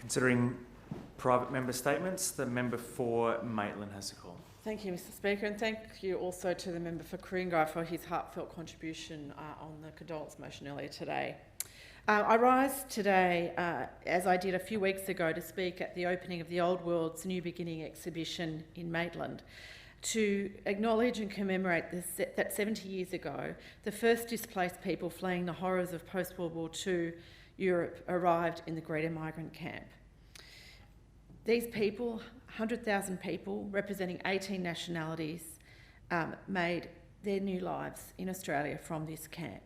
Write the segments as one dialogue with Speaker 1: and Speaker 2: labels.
Speaker 1: Considering private member statements, the member for Maitland has a call.
Speaker 2: Thank you, Mr Speaker, and thank you also to the member for Ku-ring-gai for his heartfelt contribution on the condolence motion earlier today. I rise today, as I did a few weeks ago, to speak at the opening of the Old World's New Beginning exhibition in Maitland, to acknowledge and commemorate that 70 years ago, the first displaced people fleeing the horrors of post-World War II Europe arrived in the Greta migrant camp. These people, 100,000 people representing 18 nationalities, made their new lives in Australia from this camp.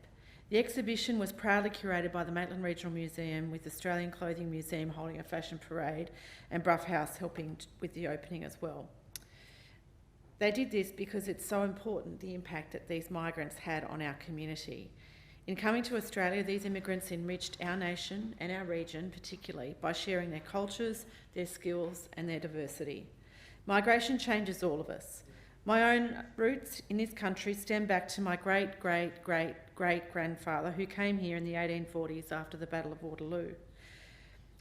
Speaker 2: The exhibition was proudly curated by the Maitland Regional Museum, with Australian Clothing Museum holding a fashion parade and Brough House helping with the opening as well. They did this because it's so important, the impact that these migrants had on our community. In coming to Australia, these immigrants enriched our nation and our region particularly by sharing their cultures, their skills and their diversity. Migration changes all of us. My own roots in this country stem back to my great-great-great-great-grandfather, who came here in the 1840s after the Battle of Waterloo.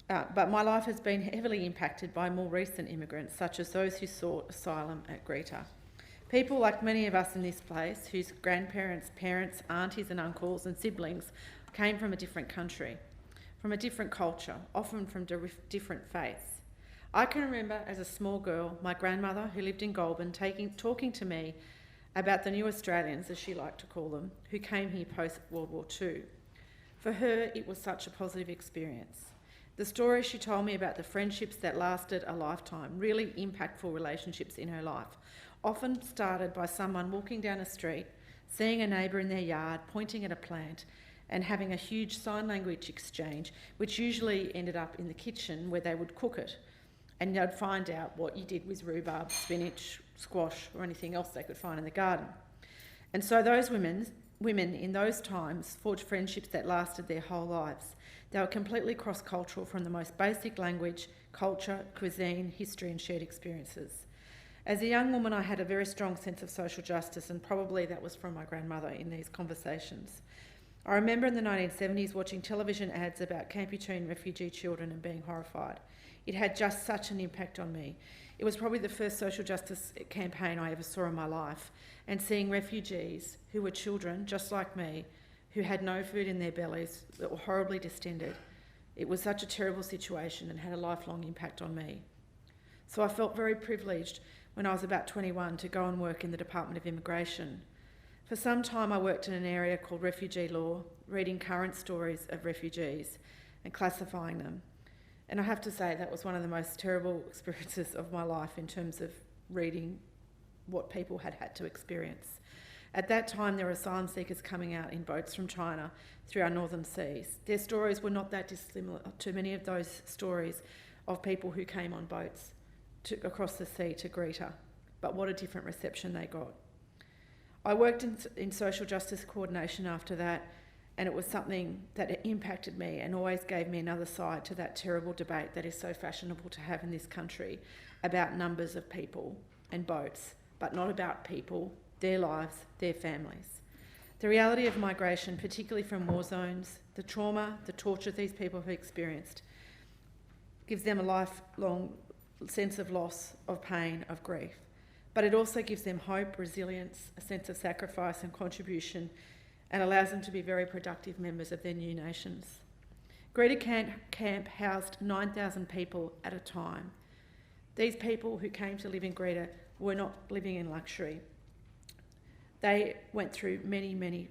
Speaker 2: But my life has been heavily impacted by more recent immigrants, such as those who sought asylum at Greta. People like many of us in this place, whose grandparents, parents, aunties and uncles and siblings came from a different country, from a different culture, often from different faiths. I can remember as a small girl, my grandmother, who lived in Goulburn, talking to me about the new Australians, as she liked to call them, who came here post-World War II. For her, it was such a positive experience. The stories she told me about the friendships that lasted a lifetime, really impactful relationships in her life, often started by someone walking down a street, seeing a neighbour in their yard, pointing at a plant, and having a huge sign language exchange, which usually ended up in the kitchen where they would cook it. And they'd find out what you did with rhubarb, spinach, squash, or anything else they could find in the garden. And so those women in those times forged friendships that lasted their whole lives. They were completely cross-cultural, from the most basic language, culture, cuisine, history and shared experiences. As a young woman, I had a very strong sense of social justice, and probably that was from my grandmother in these conversations. I remember in the 1970s watching television ads about Camputune refugee children and being horrified. It had just such an impact on me. It was probably the first social justice campaign I ever saw in my life, and seeing refugees who were children, just like me, who had no food in their bellies, that were horribly distended. It was such a terrible situation and had a lifelong impact on me. So I felt very privileged when I was about 21 to go and work in the Department of Immigration. For some time I worked in an area called refugee law, reading current stories of refugees and classifying them. And I have to say that was one of the most terrible experiences of my life in terms of reading what people had had to experience. At that time, there were asylum seekers coming out in boats from China through our northern seas. Their stories were not that dissimilar to many of those stories of people who came on boats across the sea to Greta, but what a different reception they got. I worked in social justice coordination after that, and it was something that impacted me and always gave me another side to that terrible debate that is so fashionable to have in this country about numbers of people and boats, but not about people, their lives, their families. The reality of migration, particularly from war zones, the trauma, the torture these people have experienced, gives them a lifelong sense of loss, of pain, of grief. But it also gives them hope, resilience, a sense of sacrifice and contribution, and allows them to be very productive members of their new nations. Greta Camp housed 9,000 people at a time. These people who came to live in Greta were not living in luxury. They went through many, many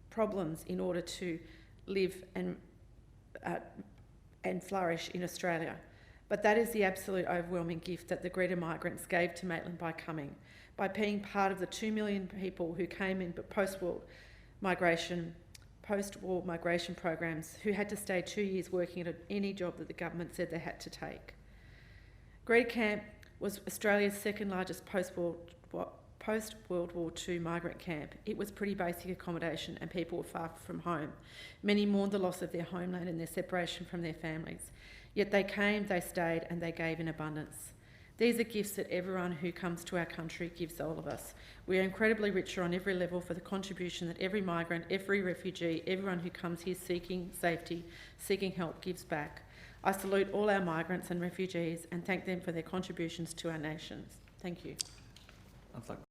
Speaker 2: problems in order to live and flourish in Australia. But that is the absolute overwhelming gift that the Greta migrants gave to Maitland by coming, by being part of the 2 million people who came in post-war migration programs, who had to stay 2 years working at any job that the government said they had to take. Greta Camp was Australia's second largest post-World War II migrant camp. It was pretty basic accommodation and people were far from home. Many mourned the loss of their homeland and their separation from their families. Yet they came, they stayed, and they gave in abundance. These are gifts that everyone who comes to our country gives all of us. We are incredibly richer on every level for the contribution that every migrant, every refugee, everyone who comes here seeking safety, seeking help gives back. I salute all our migrants and refugees and thank them for their contributions to our nations. Thank you.
Speaker 1: I'd like